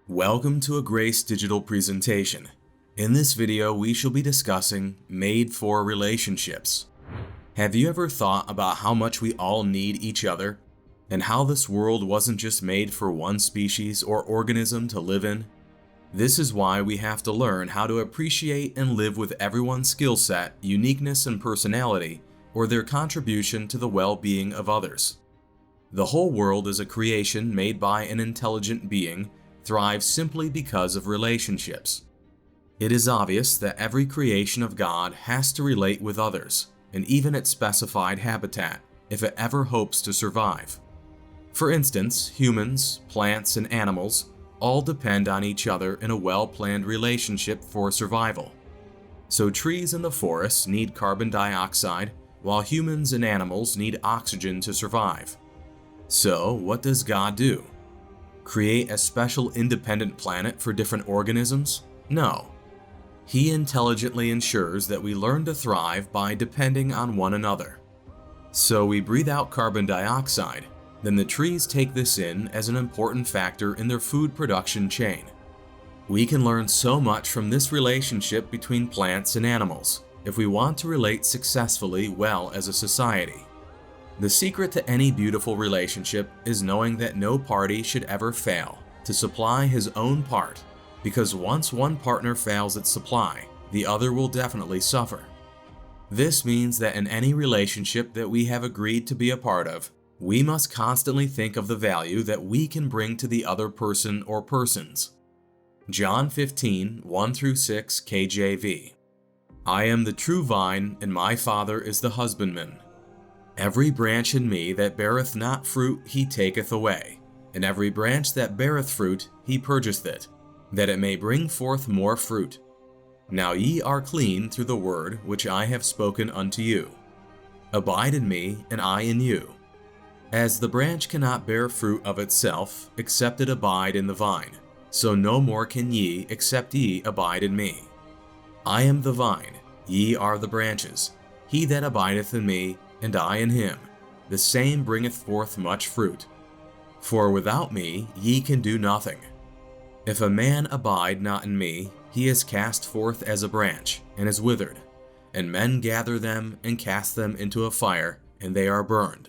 Welcome to a Grace Digital presentation. In this video, we shall be discussing Made for Relationships. Have you ever thought about how much we all need each other, and how this world wasn't just made for one species or organism to live in? This is why we have to learn how to appreciate and live with everyone's skill set, uniqueness, and personality, or their contribution to the well-being of others. The whole world is a creation made by an intelligent being, thrives simply because of relationships. It is obvious that every creation of God has to relate with others, and even its specified habitat, if it ever hopes to survive. For instance, humans, plants, and animals all depend on each other in a well-planned relationship for survival. So trees in the forest need carbon dioxide, while humans and animals need oxygen to survive. So, what does God do? Create a special independent planet for different organisms? No. He intelligently ensures that we learn to thrive by depending on one another. So we breathe out carbon dioxide, then the trees take this in as an important factor in their food production chain. We can learn so much from this relationship between plants and animals if we want to relate successfully well as a society. The secret to any beautiful relationship is knowing that no party should ever fail to supply his own part, because once one partner fails at supply, the other will definitely suffer. This means that in any relationship that we have agreed to be a part of, we must constantly think of the value that we can bring to the other person or persons. John 15, 1-6 KJV. I am the true vine, and my Father is the husbandman. Every branch in me that beareth not fruit he taketh away, and every branch that beareth fruit he purgeth it, that it may bring forth more fruit. Now ye are clean through the word which I have spoken unto you. Abide in me, and I in you. As the branch cannot bear fruit of itself, except it abide in the vine, so no more can ye, except ye abide in me. I am the vine, ye are the branches. He that abideth in me, and I in him, the same bringeth forth much fruit. For without me ye can do nothing. If a man abide not in me, he is cast forth as a branch, and is withered, and men gather them and cast them into a fire, and they are burned.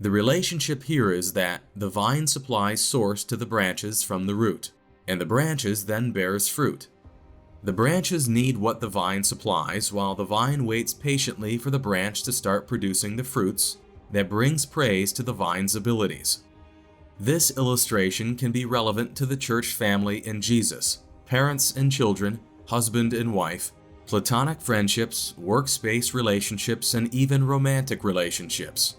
The relationship here is that the vine supplies source to the branches from the root, and the branches then bears fruit. The branches need what the vine supplies, while the vine waits patiently for the branch to start producing the fruits that brings praise to the vine's abilities. This illustration can be relevant to the church family in Jesus, parents and children, husband and wife, platonic friendships, workspace relationships, and even romantic relationships.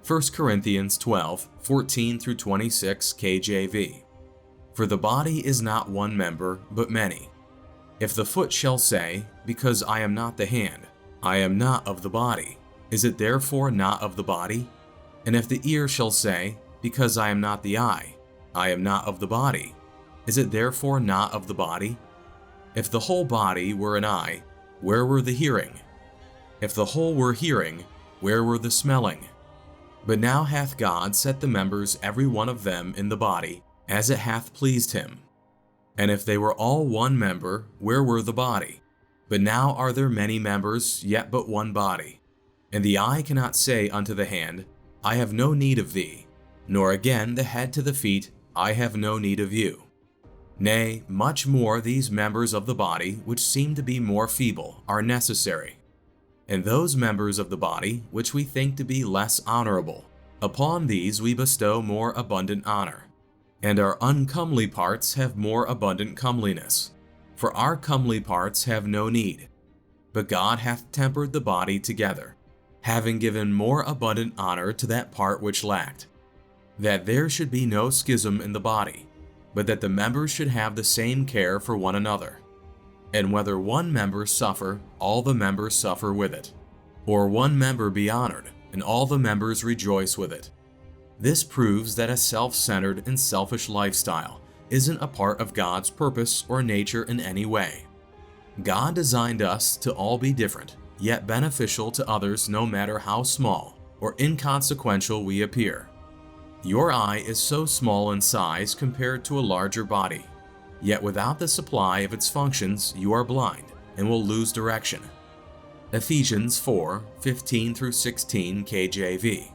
1 Corinthians 12, 14-26 KJV. For the body is not one member, but many. If the foot shall say, because I am not the hand, I am not of the body, is it therefore not of the body? And if the ear shall say, because I am not the eye, I am not of the body, is it therefore not of the body? If the whole body were an eye, where were the hearing? If the whole were hearing, where were the smelling? But now hath God set the members every one of them in the body, as it hath pleased him. And if they were all one member, where were the body? But now are there many members, yet but one body. And the eye cannot say unto the hand, I have no need of thee, nor again the head to the feet, I have no need of you. Nay, much more these members of the body, which seem to be more feeble, are necessary. And those members of the body, which we think to be less honorable, upon these we bestow more abundant honor. And our uncomely parts have more abundant comeliness. For our comely parts have no need. But God hath tempered the body together, having given more abundant honor to that part which lacked, that there should be no schism in the body, but that the members should have the same care for one another. And whether one member suffer, all the members suffer with it, or one member be honored, and all the members rejoice with it. This proves that a self-centered and selfish lifestyle isn't a part of God's purpose or nature in any way. God designed us to all be different, yet beneficial to others no matter how small or inconsequential we appear. Your eye is so small in size compared to a larger body. Yet without the supply of its functions, you are blind and will lose direction. Ephesians 4:15-16 KJV.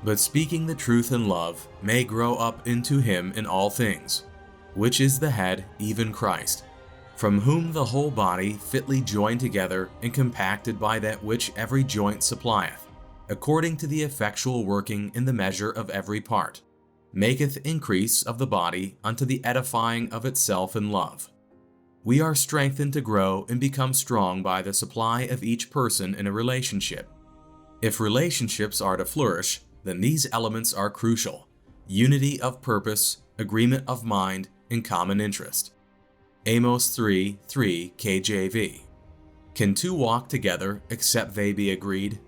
But speaking the truth in love may grow up into him in all things, which is the head, even Christ, from whom the whole body fitly joined together and compacted by that which every joint supplieth, according to the effectual working in the measure of every part, maketh increase of the body unto the edifying of itself in love. We are strengthened to grow and become strong by the supply of each person in a relationship. If relationships are to flourish, then these elements are crucial: unity of purpose, agreement of mind, and common interest. Amos 3:3 KJV. Can two walk together except they be agreed?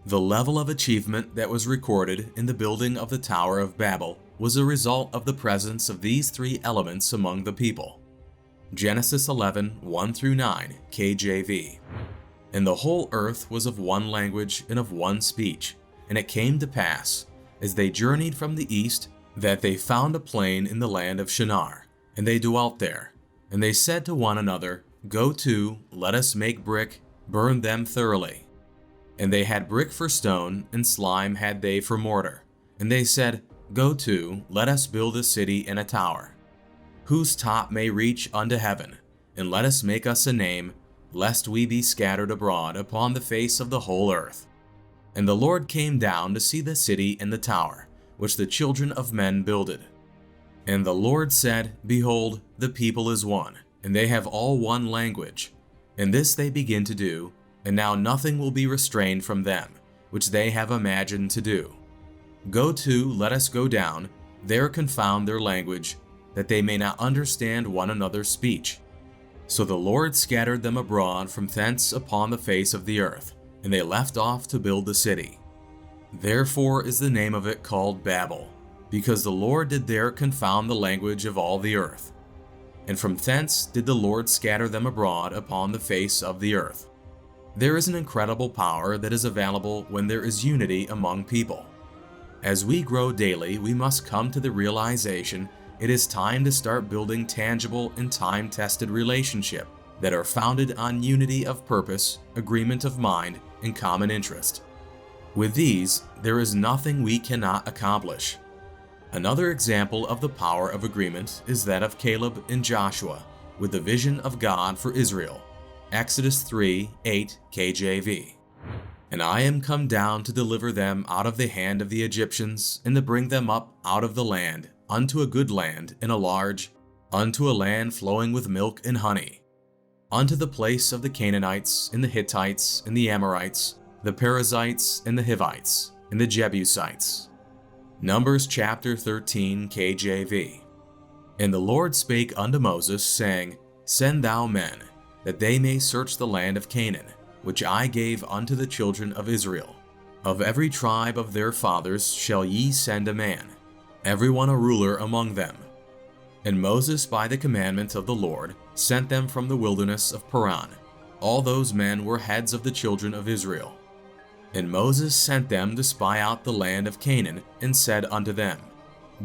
The level of achievement that was recorded in the building of the Tower of Babel was a result of the presence of these three elements among the people. Genesis 11:1-9 KJV. And the whole earth was of one language and of one speech. And it came to pass, as they journeyed from the east, that they found a plain in the land of Shinar, and they dwelt there. And they said to one another, Go to, let us make brick, burn them thoroughly. And they had brick for stone, and slime had they for mortar. And they said, Go to, let us build a city and a tower, whose top may reach unto heaven, and let us make us a name, lest we be scattered abroad upon the face of the whole earth. And the Lord came down to see the city and the tower, which the children of men builded. And the Lord said, Behold, the people is one, and they have all one language. And this they begin to do, and now nothing will be restrained from them, which they have imagined to do. Go to, let us go down, there confound their language, that they may not understand one another's speech. So the Lord scattered them abroad from thence upon the face of the earth, and they left off to build the city. Therefore is the name of it called Babel, because the Lord did there confound the language of all the earth. And from thence did the Lord scatter them abroad upon the face of the earth. There is an incredible power that is available when there is unity among people. As we grow daily, we must come to the realization it is time to start building tangible and time-tested relationships that are founded on unity of purpose, agreement of mind, and common interest. With these, there is nothing we cannot accomplish. Another example of the power of agreement is that of Caleb and Joshua with the vision of God for Israel. Exodus 3:8 KJV. And I am come down to deliver them out of the hand of the Egyptians, and to bring them up out of the land, unto a good land and a large, unto a land flowing with milk and honey, unto the place of the Canaanites, and the Hittites, and the Amorites, the Perizzites, and the Hivites, and the Jebusites. Numbers chapter 13 KJV. And the Lord spake unto Moses, saying, Send thou men, that they may search the land of Canaan, which I gave unto the children of Israel. Of every tribe of their fathers shall ye send a man, every one a ruler among them. And Moses by the commandment of the Lord sent them from the wilderness of Paran. All those men were heads of the children of Israel. And Moses sent them to spy out the land of Canaan, and said unto them,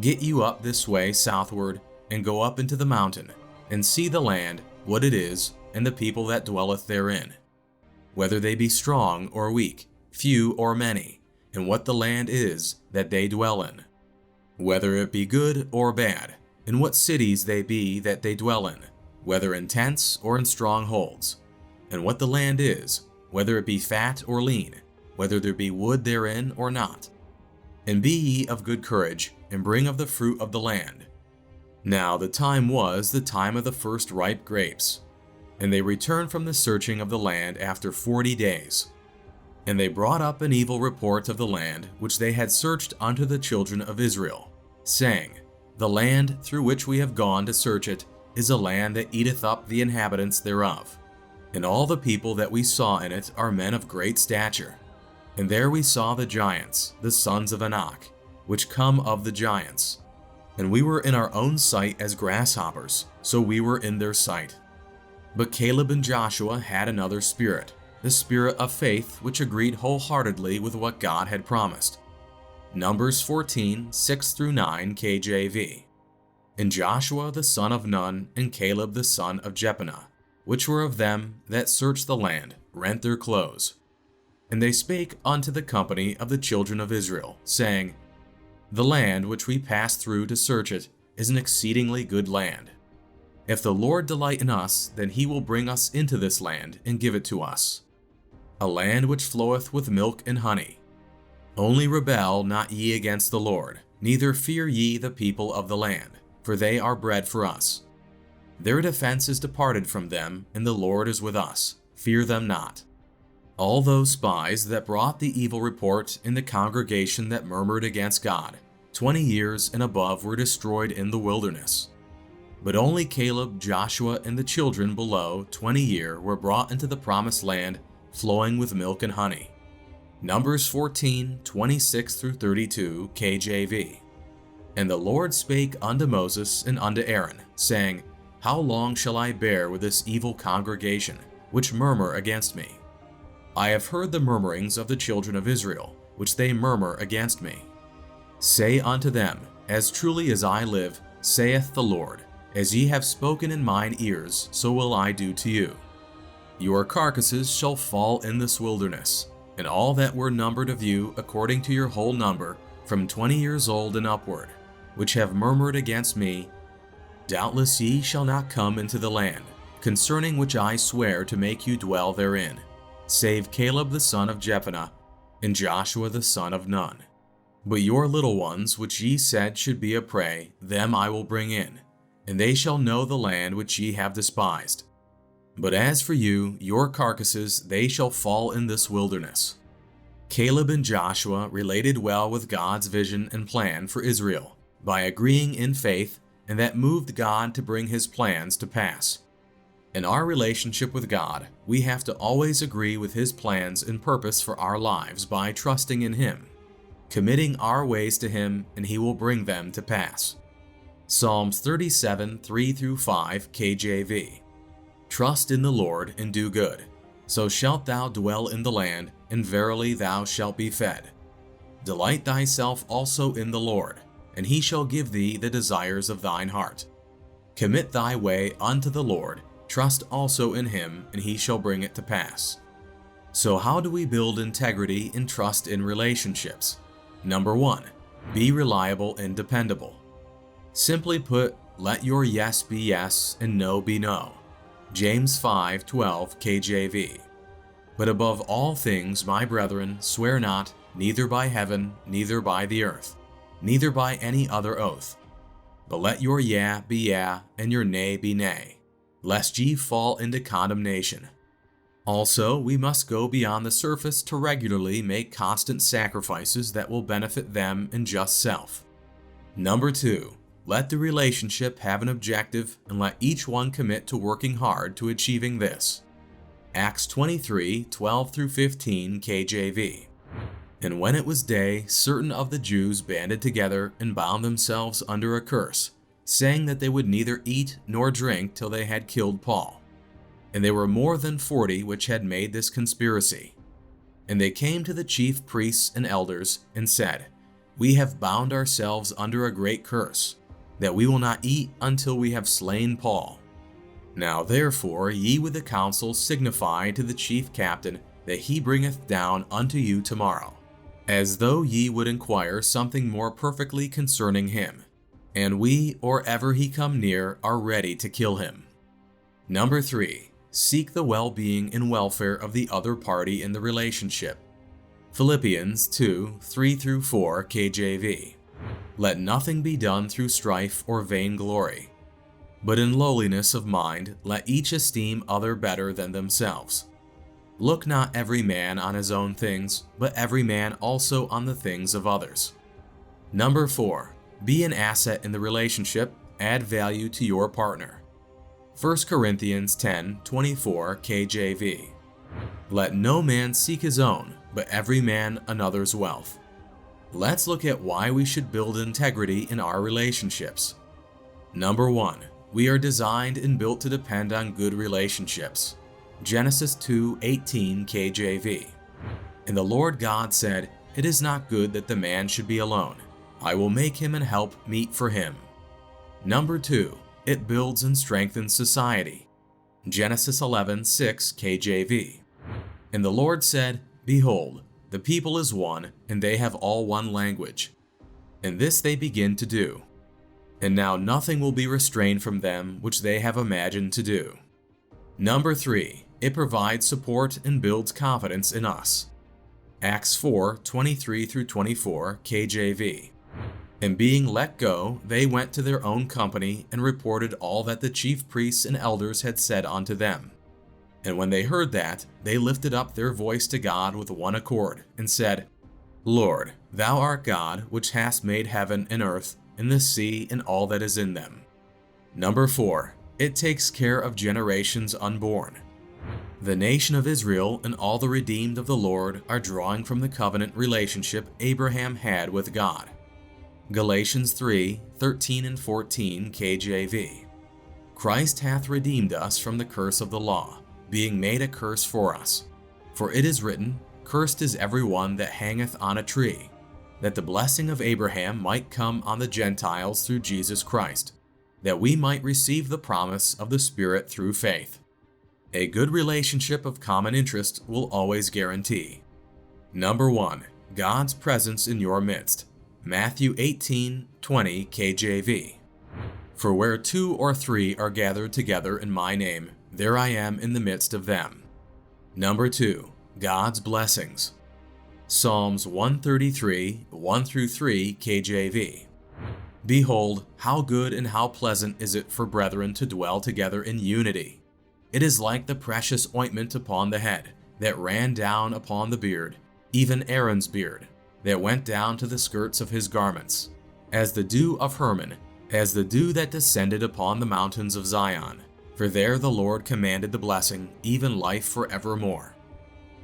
Get you up this way southward, and go up into the mountain, and see the land, what it is, and the people that dwelleth therein, whether they be strong or weak, few or many, and what the land is that they dwell in, whether it be good or bad, and what cities they be that they dwell in, whether in tents or in strongholds, and what the land is, whether it be fat or lean, whether there be wood therein or not. And be ye of good courage, and bring of the fruit of the land. Now the time was the time of the first ripe grapes. And they returned from the searching of the land after 40 days. And they brought up an evil report of the land which they had searched unto the children of Israel, saying, The land through which we have gone to search it is a land that eateth up the inhabitants thereof. And all the people that we saw in it are men of great stature. And there we saw the giants, the sons of Anak, which come of the giants. And we were in our own sight as grasshoppers, so we were in their sight. But Caleb and Joshua had another spirit, the spirit of faith which agreed wholeheartedly with what God had promised. Numbers 14, 6 through 9 KJV. And Joshua the son of Nun and Caleb the son of Jephunneh, which were of them that searched the land, rent their clothes. And they spake unto the company of the children of Israel, saying, The land which we passed through to search it is an exceedingly good land. If the Lord delight in us, then he will bring us into this land and give it to us, a land which floweth with milk and honey. Only rebel not ye against the Lord, neither fear ye the people of the land, for they are bread for us. Their defense is departed from them, and the Lord is with us. Fear them not. All those spies that brought the evil report in the congregation that murmured against God, 20 years and above were destroyed in the wilderness. But only Caleb, Joshua, and the children below 20 year were brought into the promised land, flowing with milk and honey. Numbers 14, 26 through 32 KJV. And the Lord spake unto Moses and unto Aaron, saying, How long shall I bear with this evil congregation, which murmur against me? I have heard the murmurings of the children of Israel, which they murmur against me. Say unto them, As truly as I live, saith the Lord, as ye have spoken in mine ears, so will I do to you. Your carcasses shall fall in this wilderness, and all that were numbered of you according to your whole number, from 20 years old and upward, which have murmured against me. Doubtless ye shall not come into the land, concerning which I swear to make you dwell therein, save Caleb the son of Jephunneh, and Joshua the son of Nun. But your little ones, which ye said should be a prey, them I will bring in, and they shall know the land which ye have despised. But as for you, your carcasses, they shall fall in this wilderness. Caleb and Joshua related well with God's vision and plan for Israel, by agreeing in faith, and that moved God to bring his plans to pass. In our relationship with God, we have to always agree with his plans and purpose for our lives by trusting in him, committing our ways to him, and he will bring them to pass. Psalms 37, 3 through 5 KJV. Trust in the Lord and do good, so shalt thou dwell in the land, and verily thou shalt be fed. Delight thyself also in the Lord, and he shall give thee the desires of thine heart. Commit thy way unto the Lord, trust also in him, and he shall bring it to pass. So how do we build integrity and trust in relationships? Number 1, be reliable and dependable. Simply put, let your yes be yes and no be no. James 5:12 KJV. But above all things, my brethren, swear not, neither by heaven, neither by the earth, neither by any other oath. But let your yea be yea, and your nay be nay, lest ye fall into condemnation. Also, we must go beyond the surface to regularly make constant sacrifices that will benefit them and just self. Number 2, let the relationship have an objective, and let each one commit to working hard to achieving this. Acts 23:12 through 15 KJV. And when it was day, certain of the Jews banded together and bound themselves under a curse, saying that they would neither eat nor drink till they had killed Paul. And they were more than 40 which had made this conspiracy. And they came to the chief priests and elders, and said, We have bound ourselves under a great curse, that we will not eat until we have slain Paul. Now therefore ye with the council signify to the chief captain that he bringeth down unto you tomorrow, as though ye would inquire something more perfectly concerning him. And we, or ever he come near, are ready to kill him. Number 3, seek the well-being and welfare of the other party in the relationship. Philippians 2:3 through 4 KJV. Let nothing be done through strife or vainglory, but in lowliness of mind let each esteem other better than themselves. Look not every man on his own things, but every man also on the things of others. Number 4, be an asset in the relationship, add value to your partner. 1 Corinthians 10:24 KJV. Let no man seek his own, but every man another's wealth. Let's look at why we should build integrity in our relationships. Number 1, we are designed and built to depend on good relationships. Genesis 2:18 KJV. And the Lord God said, It is not good that the man should be alone. I will make him and help meet for him. Number 2. It builds and strengthens society. Genesis 11:6 KJV. And the Lord said, Behold, the people is one, and they have all one language. And this they begin to do. And now nothing will be restrained from them which they have imagined to do. Number 3. It provides support and builds confidence in us. Acts 4:23-24 KJV. And being let go, they went to their own company and reported all that the chief priests and elders had said unto them. And when they heard that, they lifted up their voice to God with one accord, and said, Lord, thou art God, which hast made heaven and earth, and the sea and all that is in them. Number 4. It takes care of generations unborn. The nation of Israel and all the redeemed of the Lord are drawing from the covenant relationship Abraham had with God. Galatians 3:13-14 KJV. Christ hath redeemed us from the curse of the law, being made a curse for us. For it is written, Cursed is every one that hangeth on a tree, that the blessing of Abraham might come on the Gentiles through Jesus Christ, that we might receive the promise of the Spirit through faith. A good relationship of common interest will always guarantee. Number 1. God's presence in your midst. Matthew 18:20 KJV. For where 2 or 3 are gathered together in my name, there I am in the midst of them. Number 2. God's blessings. Psalms 133:1-3 KJV. Behold, how good and how pleasant is it for brethren to dwell together in unity. It is like the precious ointment upon the head, that ran down upon the beard, even Aaron's beard, that went down to the skirts of his garments, as the dew of Hermon, as the dew that descended upon the mountains of Zion. For there the Lord commanded the blessing, even life forevermore.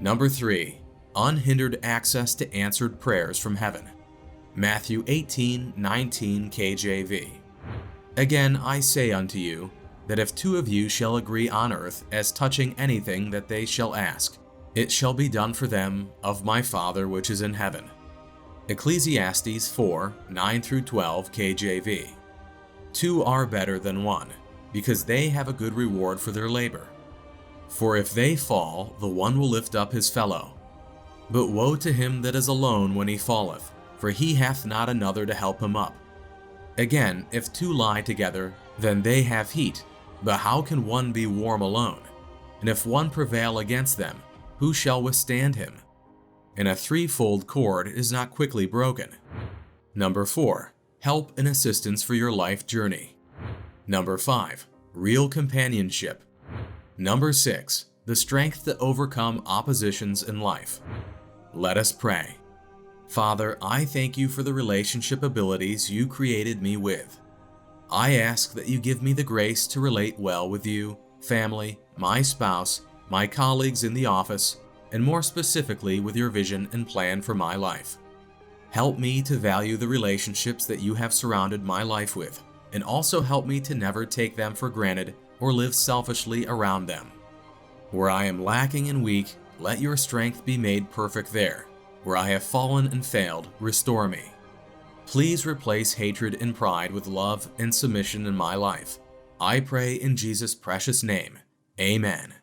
Number 3. Unhindered access to answered prayers from heaven. Matthew 18:19 KJV. Again I say unto you, that if 2 of you shall agree on earth as touching anything that they shall ask, it shall be done for them of my Father which is in heaven. Ecclesiastes 4:9-12 KJV. 2 are better than 1, because they have a good reward for their labor. For if they fall, the one will lift up his fellow. But woe to him that is alone when he falleth, for he hath not another to help him up. Again, if 2 lie together, then they have heat, but how can one be warm alone? And if one prevail against them, who shall withstand him? And a 3-fold cord is not quickly broken. Number 4. Help and assistance for your life journey. Number 5. Real companionship. Number 6. The strength to overcome oppositions in life. Let us pray. Father, I thank you for the relationship abilities you created me with. I ask that you give me the grace to relate well with you, family, my spouse, my colleagues in the office, and more specifically with your vision and plan for my life. Help me to value the relationships that you have surrounded my life with, and also help me to never take them for granted or live selfishly around them. Where I am lacking and weak, let your strength be made perfect there. Where I have fallen and failed, restore me. Please replace hatred and pride with love and submission in my life. I pray in Jesus' precious name. Amen.